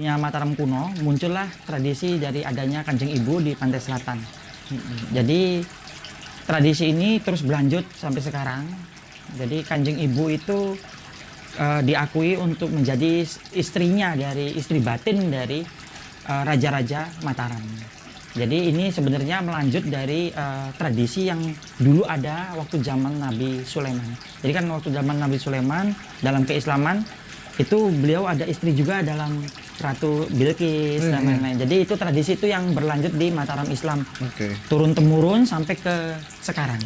Mataram kuno muncullah tradisi dari adanya Kanjeng Ibu di pantai selatan. Jadi tradisi ini terus berlanjut sampai sekarang. Jadi Kanjeng Ibu itu diakui untuk menjadi istrinya dari istri batin dari raja-raja Mataram. Jadi ini sebenarnya melanjut dari tradisi yang dulu ada waktu zaman Nabi Sulaiman. Jadi kan waktu zaman Nabi Sulaiman dalam keislaman itu beliau ada istri juga dalam Ratu Bilqis dan lain-lain. Jadi itu tradisi itu yang berlanjut di Mataram Islam. Turun temurun sampai ke sekarang.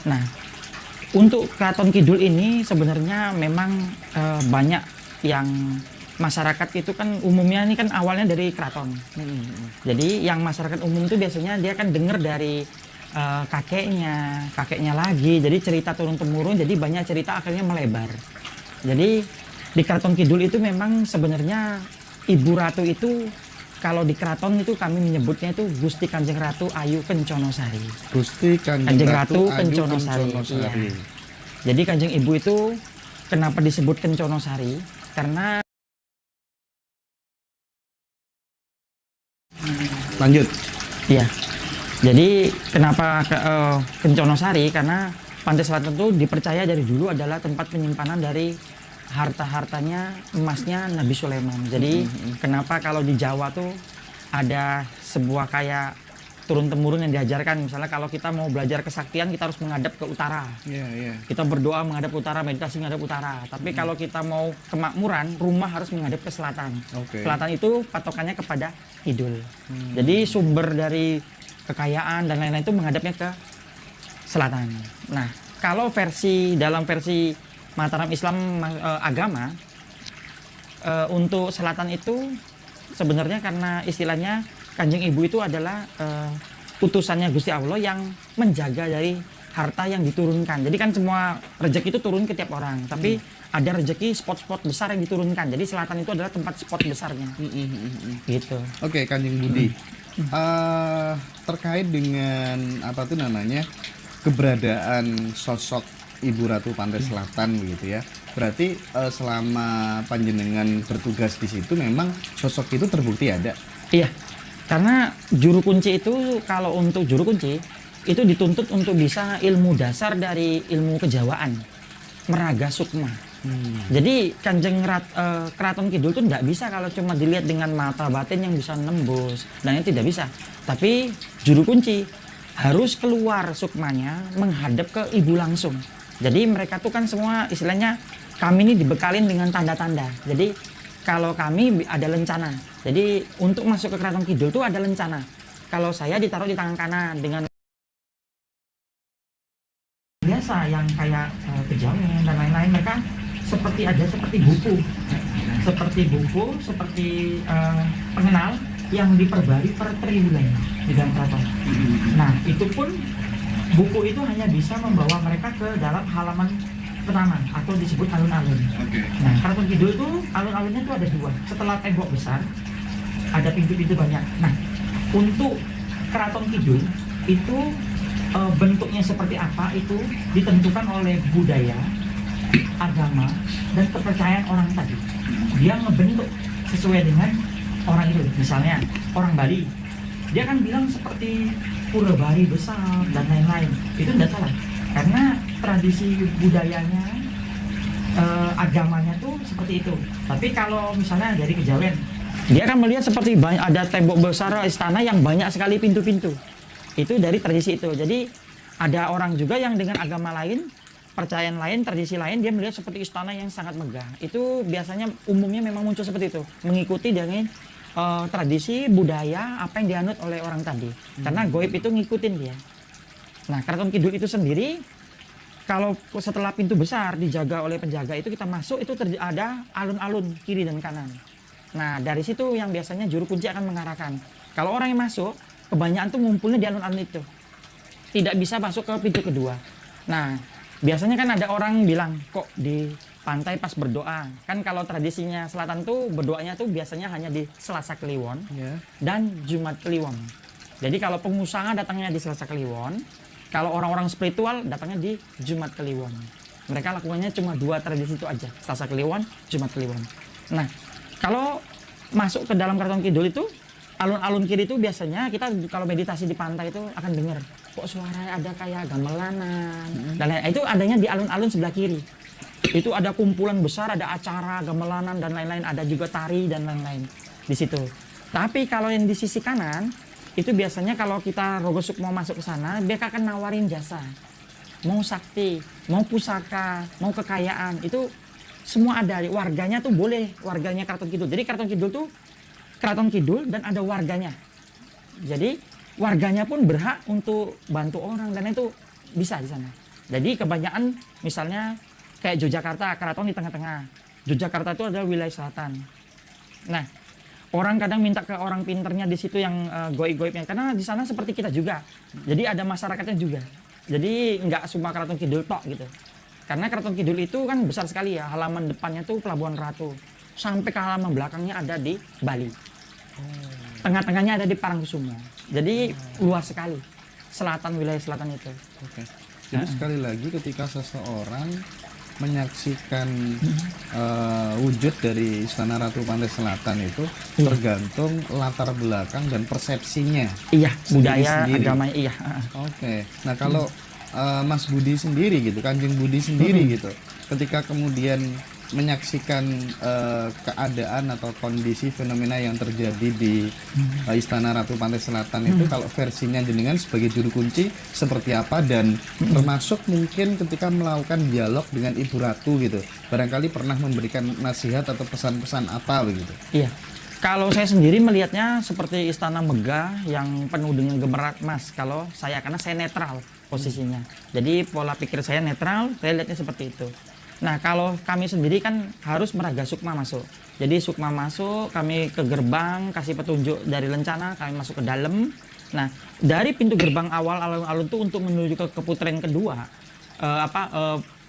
Nah, untuk Keraton Kidul ini sebenarnya memang banyak yang masyarakat itu kan umumnya ini kan awalnya dari keraton. Jadi yang masyarakat umum itu biasanya dia kan dengar dari kakeknya lagi. Jadi cerita turun temurun, jadi banyak cerita akhirnya melebar. Jadi di Keraton Kidul itu memang sebenarnya Ibu Ratu itu kalau di keraton itu kami menyebutnya itu Gusti Kanjeng Ratu Ayu Kenconosari. Gusti Kanjeng Ratu Ayu Kenconosari. Iya. Jadi Kanjeng Ibu itu kenapa disebut Kenconosari? Karena lanjut. Iya. Jadi kenapa Kenconosari? Karena Pantai Selatan itu dipercaya dari dulu adalah tempat penyimpanan dari harta-hartanya, emasnya Nabi Sulaiman. Jadi kenapa kalau di Jawa tuh ada sebuah kayak turun-temurun yang diajarkan. Misalnya kalau kita mau belajar kesaktian kita harus menghadap ke utara. Kita berdoa menghadap utara, meditasi menghadap utara. Tapi kalau kita mau kemakmuran, rumah harus menghadap ke selatan. Selatan itu patokannya kepada Kidul. Jadi sumber dari kekayaan dan lain-lain itu menghadapnya ke selatan. Nah, kalau dalam versi Mataram Islam agama untuk selatan itu sebenarnya karena istilahnya Kanjeng Ibu itu adalah utusannya Gusti Allah yang menjaga dari harta yang diturunkan. Jadi kan semua rezeki itu turun ke tiap orang, tapi ada rezeki spot-spot besar yang diturunkan. Jadi selatan itu adalah tempat spot besarnya. Gitu. Oke, Kanjeng Budi. Terkait dengan apa tuh namanya keberadaan sosok Ibu Ratu Pantai Selatan gitu ya. Berarti selama panjenengan bertugas di situ memang sosok itu terbukti ada. Iya. Karena juru kunci itu kalau untuk juru kunci itu dituntut untuk bisa ilmu dasar dari ilmu kejawaan, meraga sukma. Jadi Keraton Kidul itu tidak bisa kalau cuma dilihat dengan mata batin yang bisa nembus, dan itu tidak bisa. Tapi juru kunci harus keluar sukmanya menghadap ke ibu langsung. Jadi mereka tuh kan semua istilahnya kami ini dibekalin dengan tanda-tanda. Jadi kalau kami ada lencana. Jadi untuk masuk ke Keraton Kidul tuh ada lencana. Kalau saya ditaruh di tangan kanan dengan biasa yang kayak kejawen dan lain-lain, mereka seperti buku, seperti pengenal yang diperbarui per triwulan di dalam keraton. Nah, itu pun buku itu hanya bisa membawa mereka ke dalam halaman pertama atau disebut alun-alun. Nah, Keraton Kidul itu alun-alunnya itu ada dua. Setelah tembok besar, ada pintu-pintu banyak. Nah, untuk Keraton Kidul itu bentuknya seperti apa itu ditentukan oleh budaya, agama, dan kepercayaan orang tadi. Dia ngebentuk sesuai dengan orang itu. Misalnya orang Bali, dia kan bilang seperti Pura Bali besar dan lain-lain. Itu tidak salah, karena tradisi budayanya, agamanya tuh seperti itu. Tapi kalau misalnya dari kejawen, dia akan melihat seperti ada tembok besar istana yang banyak sekali pintu-pintu. Itu dari tradisi itu. Jadi ada orang juga yang dengan agama lain, percayaan lain, tradisi lain, dia melihat seperti istana yang sangat megah. Itu biasanya umumnya memang muncul seperti itu, mengikuti dengan tradisi budaya apa yang dianut oleh orang tadi. Karena goib itu ngikutin dia. Nah, Keraton Kidul itu sendiri kalau setelah pintu besar dijaga oleh penjaga itu kita masuk, itu ada alun-alun kiri dan kanan. Nah, dari situ yang biasanya juru kunci akan mengarahkan. Kalau orang yang masuk, kebanyakan tuh ngumpulnya di alun-alun itu. Tidak bisa masuk ke pintu kedua. Nah, biasanya kan ada orang bilang, kok di pantai pas berdoa. Kan kalau tradisinya selatan tuh berdoanya tuh biasanya hanya di Selasa Kliwon dan Jumat Kliwon. Jadi kalau pengusaha datangnya di Selasa Kliwon, kalau orang-orang spiritual datangnya di Jumat Kliwon. Mereka lakukannya cuma dua tradisi itu aja, Selasa Kliwon, Jumat Kliwon. Nah, kalau masuk ke dalam Keraton Kidul itu, alun-alun kiri itu biasanya kita kalau meditasi di pantai itu akan dengar kok suara ada kayak gamelanan dan lain-lain. Itu adanya di alun-alun sebelah kiri. Itu ada kumpulan besar, ada acara gamelanan dan lain-lain, ada juga tari dan lain-lain di situ. Tapi kalau yang di sisi kanan itu biasanya kalau kita Rogo Sukmo masuk ke sana, dia akan nawarin jasa. Mau sakti, mau pusaka, mau kekayaan, itu semua ada. Warganya tuh boleh, warganya Keraton Kidul. Jadi Keraton Kidul tuh Keraton Kidul dan ada warganya. Jadi warganya pun berhak untuk bantu orang dan itu bisa di sana. Jadi kebanyakan misalnya kayak Yogyakarta, keraton di tengah-tengah. Yogyakarta itu adalah wilayah selatan. Nah, orang kadang minta ke orang pinternya di situ yang goib-goibnya, karena di sana seperti kita juga. Jadi ada masyarakatnya juga. Jadi nggak semua Keraton Kidul tok gitu. Karena Keraton Kidul itu kan besar sekali ya, halaman depannya tuh Pelabuhan Ratu. Sampai ke halaman belakangnya ada di Bali. Tengah-tengahnya ada di Parangkusumo. Jadi luas sekali. Selatan, wilayah selatan itu. Oke. Jadi sekali lagi ketika seseorang menyaksikan wujud dari Istana Ratu Pantai Selatan itu tergantung latar belakang dan persepsinya. Iya, budaya, sendiri. agamanya, iya. Oke. Nah kalau Mas Budi sendiri gitu, Kanjeng Budi sendiri gitu, ketika kemudian menyaksikan keadaan atau kondisi fenomena yang terjadi di Istana Ratu Pantai Selatan itu, kalau versinya jenengan sebagai juru kunci seperti apa, dan termasuk mungkin ketika melakukan dialog dengan Ibu Ratu gitu, barangkali pernah memberikan nasihat atau pesan-pesan apa begitu? Iya. Kalau saya sendiri melihatnya seperti istana megah yang penuh dengan gemerlap emas. Kalau saya, karena saya netral posisinya. Jadi pola pikir saya netral, saya lihatnya seperti itu. Nah, kalau kami sendiri kan harus meraga sukma masuk. Jadi sukma masuk, kami ke gerbang, kasih petunjuk dari lencana, kami masuk ke dalam. Nah, dari pintu gerbang awal alun-alun itu untuk menuju ke keputren kedua,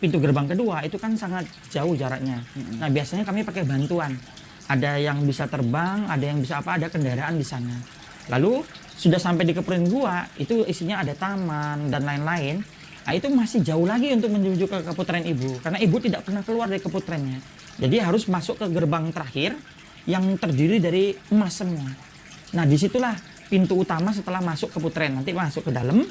pintu gerbang kedua itu kan sangat jauh jaraknya. Nah, biasanya kami pakai bantuan. Ada yang bisa terbang, ada yang bisa ada kendaraan di sana. Lalu sudah sampai di keputren gua, itu isinya ada taman dan lain-lain. Nah, itu masih jauh lagi untuk menuju ke keputren ibu, karena ibu tidak pernah keluar dari keputrennya. Jadi harus masuk ke gerbang terakhir yang terdiri dari emas semua. Nah, disitulah pintu utama setelah masuk keputren. Nanti masuk ke dalam,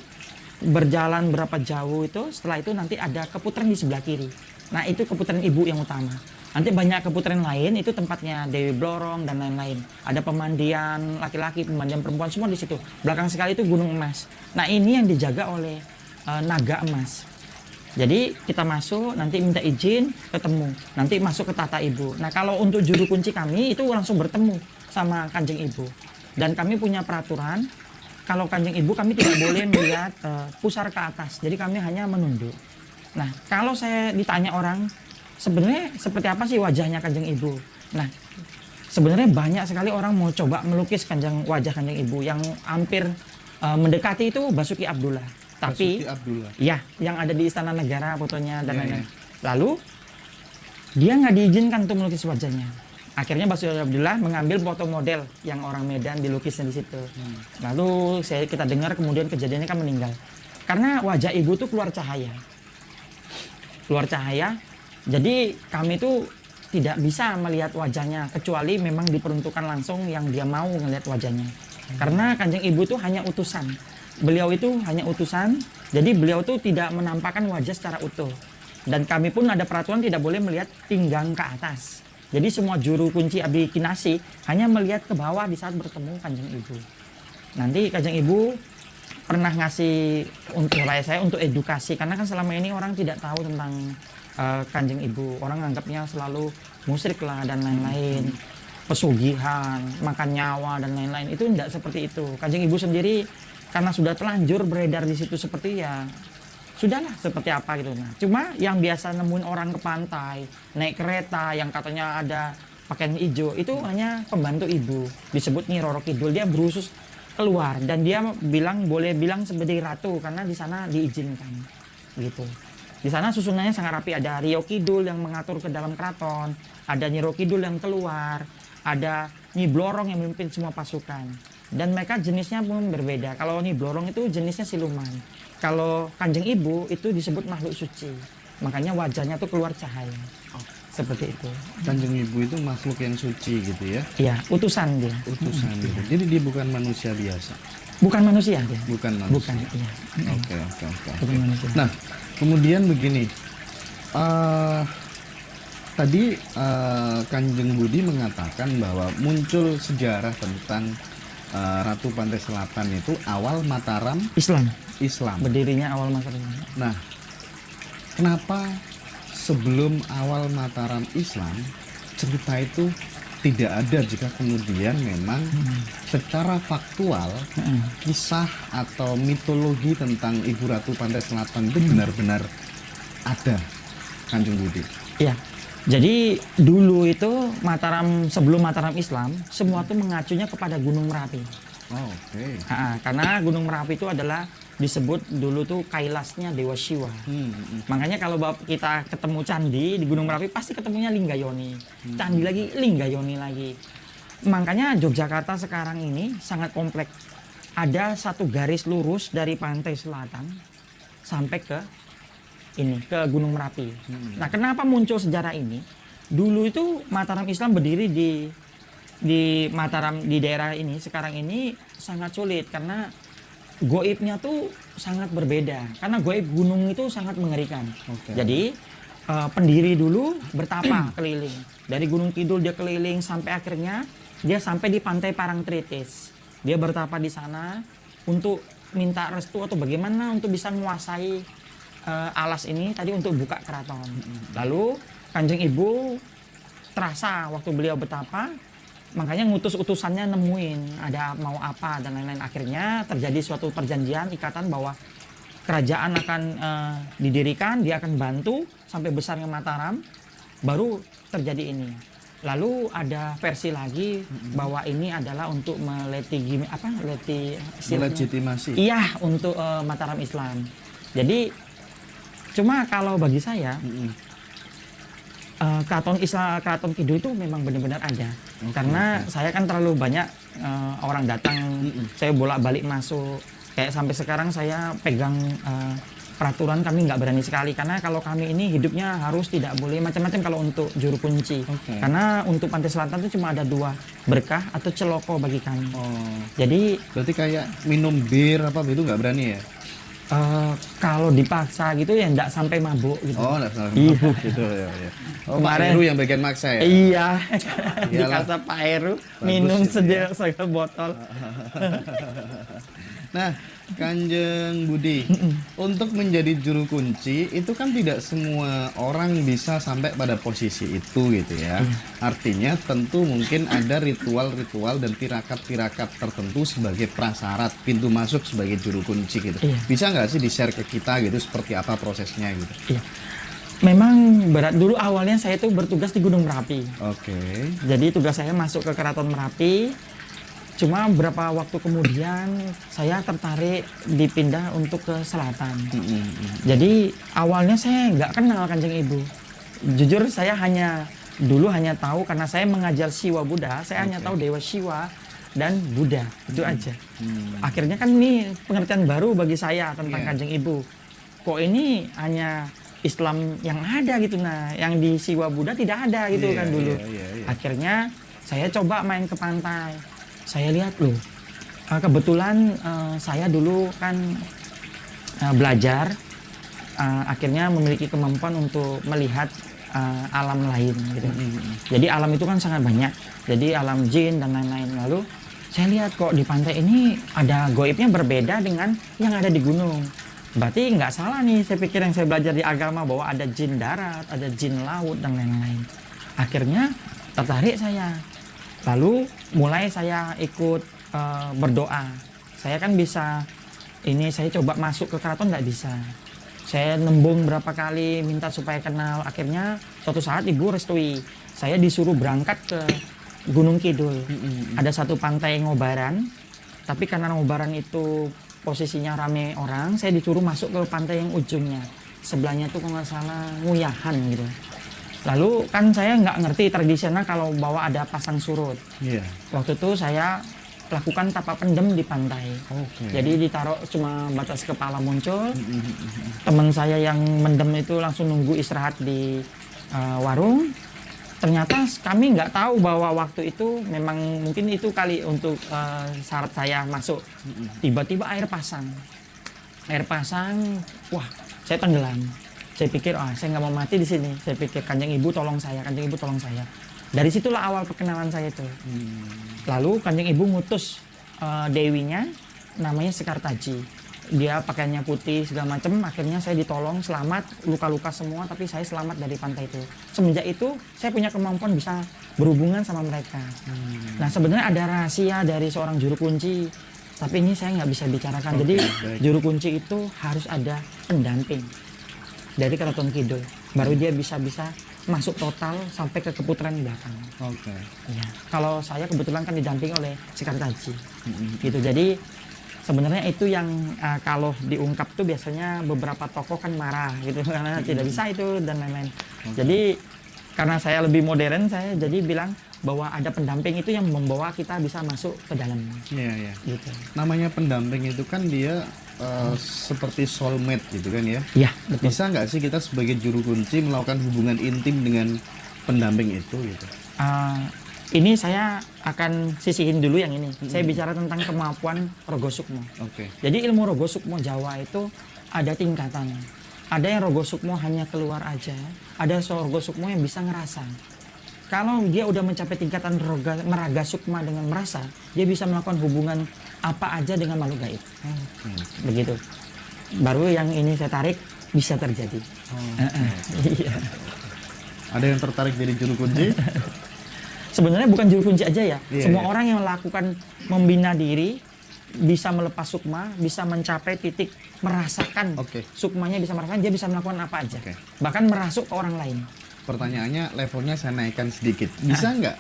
berjalan berapa jauh itu, setelah itu nanti ada keputren di sebelah kiri. Nah, itu keputren ibu yang utama. Nanti banyak keputren lain, itu tempatnya Dewi Blorong dan lain-lain. Ada pemandian laki-laki, pemandian perempuan, semua di situ. Belakang sekali itu Gunung Emas. Nah, ini yang dijaga oleh naga emas. Jadi kita masuk, nanti minta izin, ketemu. Nanti masuk ke tata ibu. Nah, kalau untuk juru kunci kami itu langsung bertemu sama Kanjeng Ibu. Dan kami punya peraturan, kalau Kanjeng Ibu kami tidak boleh melihat pusar ke atas. Jadi kami hanya menunduk. Nah, kalau saya ditanya orang, sebenarnya seperti apa sih wajahnya Kanjeng Ibu? Nah, sebenarnya banyak sekali orang mau coba melukis wajah Kanjeng Ibu. Yang hampir mendekati itu Basuki Abdullah. Tapi ya, yang ada di Istana Negara fotonya dan lain-lain. Lalu dia nggak diizinkan untuk melukis wajahnya. Akhirnya Basuki Abdullah mengambil foto model yang orang Medan dilukisnya di situ. Lalu kita dengar kemudian kejadiannya kan meninggal. Karena wajah ibu tuh keluar cahaya. Keluar cahaya. Jadi kami tuh tidak bisa melihat wajahnya kecuali memang diperuntukkan langsung yang dia mau melihat wajahnya. Karena Kanjeng Ibu tuh hanya utusan. Beliau itu hanya utusan, jadi beliau itu tidak menampakkan wajah secara utuh. Dan kami pun ada peraturan tidak boleh melihat pinggang ke atas. Jadi semua juru kunci abdi kinasi hanya melihat ke bawah di saat bertemu Kanjeng Ibu. Nanti Kanjeng Ibu pernah ngasih untuk saya untuk edukasi, karena kan selama ini orang tidak tahu tentang Kanjeng Ibu. Orang anggapnya selalu musyrik lah dan lain-lain. Pesugihan, makan nyawa dan lain-lain. Itu tidak seperti itu. Kanjeng Ibu sendiri karena sudah telanjur beredar di situ seperti ya sudahlah seperti apa gitu. Nah, cuma yang biasa nemuin orang ke pantai naik kereta yang katanya ada pakaian hijau itu hanya pembantu ibu, disebut Nyi Roro Kidul. Dia berusus keluar dan dia boleh bilang sebagai ratu karena di sana diizinkan gitu. Di sana susunannya sangat rapi, ada Rio Kidul yang mengatur ke dalam keraton, ada Nyi Roro Kidul yang keluar, ada Nyi Blorong yang memimpin semua pasukan. Dan mereka jenisnya pun berbeda. Kalau Nyi Blorong itu jenisnya siluman. Kalau Kanjeng Ibu itu disebut makhluk suci. Makanya wajahnya tuh keluar cahaya. seperti itu. Kanjeng Ibu itu makhluk yang suci gitu ya, Iya, utusan dia. utusan gitu. Jadi dia bukan manusia biasa, Bukan manusia dia. bukan manusia. Bukan, iya. Oke, oke, oke. Bukan manusia. Nah, kemudian begini, tadi Kanjeng Budi mengatakan bahwa muncul sejarah tentang Ratu Pantai Selatan itu awal Mataram Islam. Islam. Berdirinya awal masyarakat. Nah, kenapa sebelum awal Mataram Islam cerita itu tidak ada jika kemudian memang secara faktual kisah atau mitologi tentang Ibu Ratu Pantai Selatan itu benar-benar ada, Kanjeng Budi? Iya. Jadi dulu itu Mataram, sebelum Mataram Islam, semua tuh mengacunya kepada Gunung Merapi. Oh, oke. Karena Gunung Merapi itu adalah disebut dulu tuh kailasnya Dewa Siwa. Makanya kalau kita ketemu candi di Gunung Merapi pasti ketemunya Linggayoni. Candi lagi, Linggayoni lagi. Makanya Yogyakarta sekarang ini sangat kompleks. Ada satu garis lurus dari pantai selatan sampai ke Gunung Merapi. Nah, kenapa muncul sejarah ini? Dulu itu Mataram Islam berdiri di Mataram, di daerah ini sekarang ini sangat sulit karena goibnya tuh sangat berbeda. Karena goib gunung itu sangat mengerikan. Oke. Jadi pendiri dulu bertapa keliling. Dari Gunung Kidul dia keliling sampai akhirnya dia sampai di Pantai Parangtritis. Dia bertapa di sana untuk minta restu atau bagaimana untuk bisa menguasai alas ini tadi untuk buka keraton. Lalu Kanjeng Ibu terasa waktu beliau betapa, makanya ngutus utusannya nemuin ada mau apa dan lain-lain. Akhirnya terjadi suatu perjanjian ikatan bahwa kerajaan akan didirikan, dia akan bantu sampai besarnya Mataram, baru terjadi ini. Lalu ada versi lagi bahwa ini adalah untuk Melegitimasi. Iya, untuk Mataram Islam. Jadi cuma kalau bagi saya Keraton Islam, Keraton Kidul itu memang benar-benar ada. Karena saya kan terlalu banyak orang datang, saya bolak-balik masuk. Kayak sampai sekarang saya pegang peraturan kami nggak berani sekali. Karena kalau kami ini hidupnya harus tidak boleh macam-macam kalau untuk juru kunci. Karena untuk Pantai Selatan itu cuma ada 2, berkah atau celoko bagi kami. Jadi Berarti kayak minum bir apa itu nggak berani ya? kalau dipaksa gitu ya enggak sampai mabuk gitu. Oh, nggak salah Iya. mabuk gitu ya. Oh, Pak Kemarin- Heru yang bagian maksa ya? Iya, Iyalah. dikasih Pak Heru minum itu ya. sejak botol. Nah, Kanjeng Budi, untuk menjadi juru kunci itu kan tidak semua orang bisa sampai pada posisi itu gitu ya. Artinya tentu mungkin ada ritual-ritual dan tirakat-tirakat tertentu sebagai prasyarat pintu masuk sebagai juru kunci gitu. Iya. Bisa nggak sih di-share ke kita gitu seperti apa prosesnya gitu? Iya. Memang berat dulu awalnya saya tuh bertugas di Gunung Merapi. Oke. Jadi tugas saya masuk ke Keraton Merapi. Cuma beberapa waktu kemudian saya tertarik dipindah untuk ke selatan. Jadi awalnya saya nggak kenal Kanjeng Ibu. Jujur saya dulu hanya tahu karena saya mengajar Siwa Buddha, saya hanya tahu Dewa Siwa dan Buddha, itu aja. Akhirnya kan ini pengertian baru bagi saya tentang Iya. Kanjeng Ibu. Kok ini hanya Islam yang ada gitu, nah yang di Siwa Buddha tidak ada gitu Iya, kan dulu. iya. Akhirnya saya coba main ke pantai. Saya lihat loh, kebetulan saya dulu kan belajar, akhirnya memiliki kemampuan untuk melihat alam lain gitu. Jadi alam itu kan sangat banyak, jadi alam jin dan lain-lain. Lalu saya lihat kok di pantai ini ada goibnya berbeda dengan yang ada di gunung. Berarti nggak salah nih, saya pikir yang saya belajar di agama bahwa ada jin darat, ada jin laut dan lain-lain. Akhirnya tertarik saya. Lalu mulai saya ikut berdoa. Saya kan bisa, ini saya coba masuk ke keraton nggak bisa. Saya nembung berapa kali minta supaya kenal. Akhirnya suatu saat ibu restui. Saya disuruh berangkat ke Gunung Kidul. Ada satu pantai Ngobaran. Tapi karena Ngobaran itu posisinya rame orang, saya disuruh masuk ke pantai yang ujungnya. Sebelahnya tuh kalau nggak salah Nguyahan gitu. Lalu kan saya nggak ngerti tradisional kalau bawa ada pasang surut. Iya. Waktu itu saya lakukan tapa pendem di pantai. Jadi ditaruh cuma batas kepala muncul. Teman saya yang mendem itu langsung nunggu istirahat di warung. ternyata kami nggak tahu bahwa waktu itu memang mungkin itu kali untuk syarat saya masuk. Tiba-tiba air pasang, wah saya tenggelam. Saya pikir saya nggak mau mati di sini. Saya pikir Kanjeng Ibu tolong saya, Kanjeng Ibu tolong saya. Dari situlah awal perkenalan saya itu. Lalu Kanjeng Ibu ngutus dewinya, namanya Sekartaji. Dia pakaiannya putih segala macam, akhirnya saya ditolong selamat, luka-luka semua, tapi saya selamat dari pantai itu. Semenjak itu saya punya kemampuan bisa berhubungan sama mereka. Nah sebenarnya ada rahasia dari seorang juru kunci, tapi ini saya nggak bisa bicarakan. Jadi juru kunci itu harus ada pendamping dari Keraton Kidul, baru dia bisa masuk total sampai ke keputaran belakang. Ya. Kalau saya kebetulan kan didamping oleh Sekartaji, gitu. Jadi sebenarnya itu yang kalau diungkap tuh biasanya beberapa tokoh kan marah gitu karena tidak bisa itu dan lain-lain. Jadi karena saya lebih modern, saya jadi bilang bahwa ada pendamping itu yang membawa kita bisa masuk ke dalam. Iya. Gitu. Namanya pendamping itu kan dia seperti soulmate gitu kan ya. Iya, betul. Bisa nggak sih kita sebagai juru kunci melakukan hubungan intim dengan pendamping itu gitu? Ini saya akan sisihin dulu yang ini. Saya bicara tentang kemampuan Rogo Sukmo. Jadi ilmu Rogo Sukmo Jawa itu ada tingkatan. Ada yang Rogo Sukmo hanya keluar aja. Ada Rogo Sukmo yang bisa ngerasa. Kalau dia udah mencapai tingkatan meraga sukma dengan merasa, dia bisa melakukan hubungan apa aja dengan makhluk gaib. Begitu. Baru yang ini saya tarik bisa terjadi. Iya. Ada yang tertarik jadi juru kunci? Sebenarnya bukan juru kunci aja ya. Semua orang yang melakukan membina diri bisa melepas sukma, bisa mencapai titik merasakan sukmanya, bisa merasakan, dia bisa melakukan apa aja. Bahkan merasuk ke orang lain. Pertanyaannya levelnya saya naikkan sedikit. Bisa nggak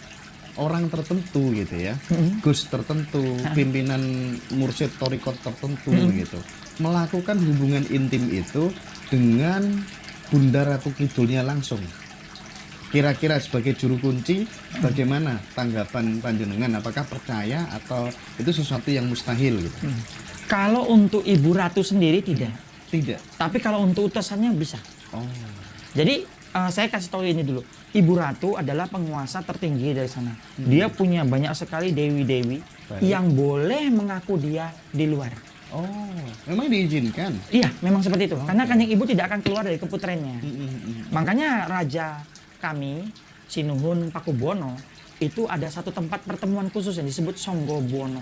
orang tertentu gitu ya, gus tertentu, pimpinan mursyid torikot tertentu gitu, melakukan hubungan intim itu dengan Bunda Ratu Kidulnya langsung? Kira-kira sebagai juru kunci, bagaimana tanggapan panjenengan? Apakah percaya atau itu sesuatu yang mustahil gitu? Kalau untuk Ibu Ratu sendiri tidak. Tapi kalau untuk utusannya bisa. Jadi saya kasih tahu ini dulu. Ibu Ratu adalah penguasa tertinggi dari sana. Dia punya banyak sekali dewi-dewi yang boleh mengaku dia di luar. Memang diizinkan? Iya, memang seperti itu. Karena Kanjeng Ibu tidak akan keluar dari keputrennya. Makanya raja kami, Sinuhun Pakubono, itu ada satu tempat pertemuan khusus yang disebut Songgobono.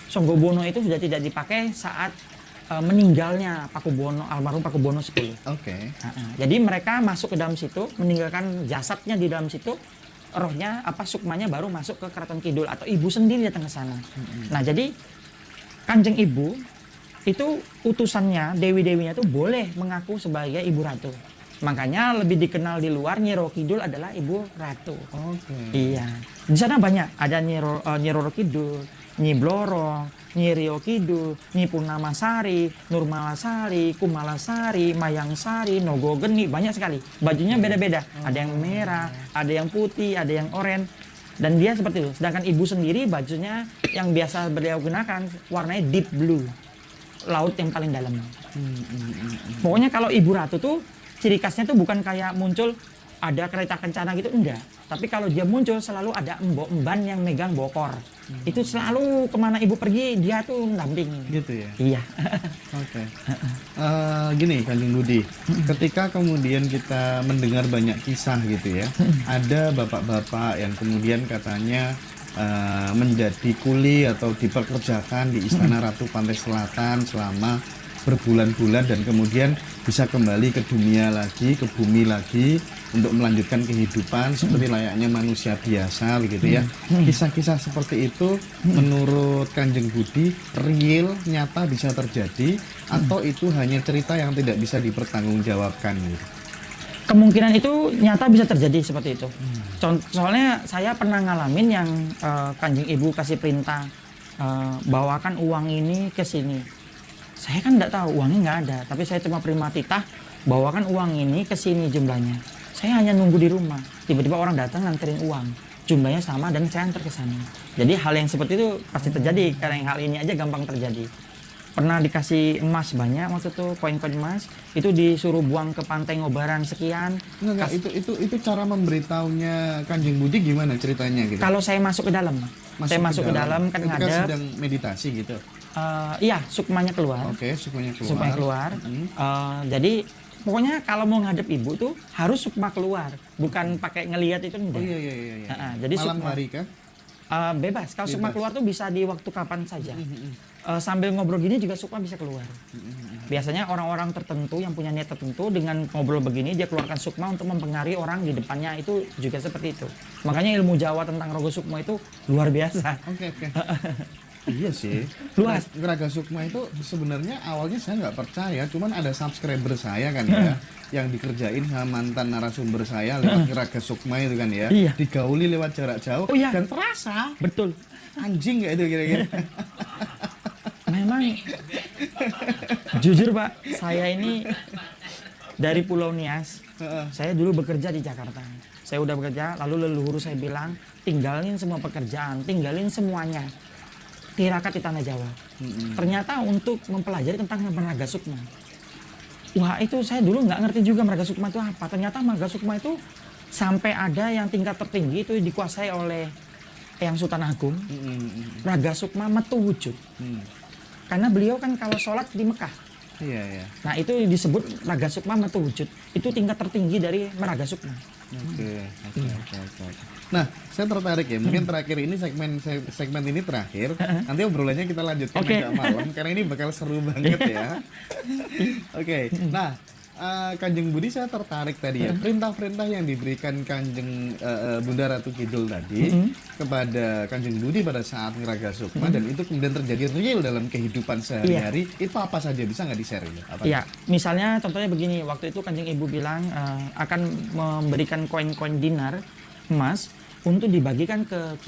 Songgobono itu sudah tidak dipakai saat meninggalnya Pakubono, almarhum Pakubono 10. Jadi mereka masuk ke dalam situ, meninggalkan jasadnya di dalam situ, rohnya sukmanya baru masuk ke Keraton Kidul atau ibu sendiri datang ke sana. Nah, jadi Kanjeng Ibu itu utusannya, dewi-dewinya itu boleh mengaku sebagai Ibu Ratu. Makanya lebih dikenal di luar Nyi Roro Kidul adalah Ibu Ratu. Iya. Di sana banyak, ada Nyi Roro Kidul, Nyi Blorong, Nyi Rio Kidul, Nyi Purnamasari, Nurmalasari, Kumalasari, Mayangsari, Nogogeni, banyak sekali. Bajunya beda-beda. Ada yang merah, ada yang putih, ada yang oranye. Dan dia seperti itu. Sedangkan ibu sendiri bajunya yang biasa beliau gunakan warnanya deep blue. Laut yang paling dalam. Pokoknya kalau Ibu Ratu tuh ciri khasnya tuh bukan kayak muncul ada kereta kencana gitu, enggak. Tapi kalau dia muncul selalu ada emban yang megang bokor. Itu selalu kemana ibu pergi dia tuh mendampingi. Gitu ya? Iya. Gini Kanjeng Budi, ketika kemudian kita mendengar banyak kisah gitu ya, ada bapak-bapak yang kemudian katanya menjadi kuli atau dipekerjakan di Istana Ratu Pantai Selatan selama berbulan-bulan dan kemudian bisa kembali ke dunia lagi, ke bumi lagi untuk melanjutkan kehidupan seperti layaknya manusia biasa begitu ya. Kisah-kisah seperti itu menurut Kanjeng Budi real, nyata bisa terjadi atau itu hanya cerita yang tidak bisa dipertanggungjawabkan gitu? Kemungkinan itu nyata bisa terjadi seperti itu. Soalnya saya pernah ngalamin yang Kanjeng Ibu kasih perintah bawakan uang ini ke sini. Saya kan nggak tahu, uangnya nggak ada, tapi saya cuma terima titah, bawakan uang ini ke sini jumlahnya. Saya hanya nunggu di rumah, tiba-tiba orang datang nganterin uang, jumlahnya sama dan saya antar ke sana. Jadi hal yang seperti itu pasti terjadi, karena hal ini aja gampang terjadi. pernah dikasih emas banyak waktu itu, koin-koin emas, itu disuruh buang ke pantai Ngobaran sekian. Enggak, itu cara memberitahunya Kanjeng Budi gimana ceritanya gitu? Kalau saya masuk ke dalam, saya masuk ke dalam kan ketika ngadep, sedang meditasi gitu. iya sukmanya keluar, Oke, sukmanya keluar. sukmanya keluar. Jadi pokoknya kalau mau ngadep ibu tuh harus sukma keluar, bukan pakai ngelihat itu Oh enggak. iya. Jadi Malam sukma hari kah? bebas. Kalau sukma Bebas. keluar tuh bisa di waktu kapan saja. Sambil ngobrol gini juga sukma bisa keluar. Biasanya orang-orang tertentu yang punya niat tertentu dengan ngobrol begini dia keluarkan sukma untuk mempengaruhi orang di depannya, itu juga seperti itu. Makanya ilmu Jawa tentang rogo sukma itu luar biasa. Oke. Iya sih. Luas. Raga Sukma itu sebenarnya awalnya saya nggak percaya, cuman ada subscriber saya kan ya, yang dikerjain sama mantan narasumber saya lewat Raga Sukma itu kan ya, Iya. digauli lewat jarak jauh Oh, iya. dan terasa Betul. anjing nggak itu kira-kira? Memang jujur Pak, saya ini dari Pulau Nias. Saya dulu bekerja di Jakarta. Saya udah bekerja, lalu leluhur saya bilang, tinggalin semua pekerjaan, tinggalin semuanya. Tirakat di tanah Jawa. Ternyata untuk mempelajari tentang Meraga Sukma. Wah, itu saya dulu nggak ngerti juga Meraga Sukma itu apa. Ternyata Meraga Sukma itu sampai ada yang tingkat tertinggi itu dikuasai oleh Eyang Sultan Agung. Meraga Sukma metu wujud. Karena beliau kan kalau sholat di Mekah. Iya. Nah, itu disebut Raga Sukma metu wujud. Itu tingkat tertinggi dari Meraga Sukma. Oke. Nah, saya tertarik ya. Mungkin terakhir ini segmen ini terakhir. Nanti obrolannya kita lanjutkan Oke. agak malam karena ini bakal seru banget ya. Oke. Nah, Kanjeng Budi saya tertarik tadi ya. Perintah-perintah yang diberikan Kanjeng Bunda Ratu Kidul tadi kepada Kanjeng Budi pada saat ngeraga sukma dan itu kemudian terjadi real dalam kehidupan sehari-hari. Itu apa saja, bisa nggak di-share ya? Apa Iya, misalnya contohnya begini, waktu itu Kanjeng Ibu bilang akan memberikan koin-koin dinar emas untuk dibagikan ke kiai.